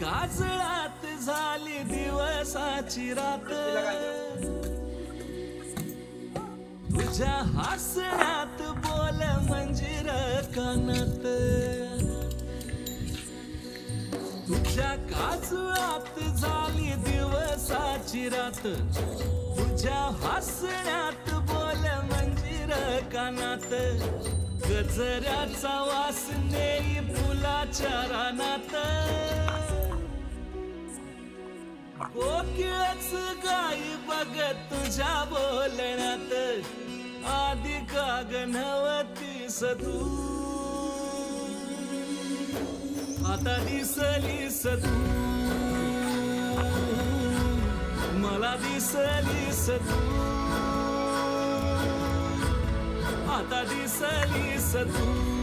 काजळात झाली दिवसाची रात, तुझ्या हसण्यात बोल मंजिर कानात, तुझ्या काजळात झाली दिवसाची रात, तुझ्या हसण्यात बोल मंजिर कानात, गजऱ्याचा वास नेई फुलाच्या रानात, कोकिळच गाई बघ तुझ्या बोलण्यात, आधी का गणवतीस तू, आता दिसलीस तू, मला दिसलीस तू, आता दिसलीस तू.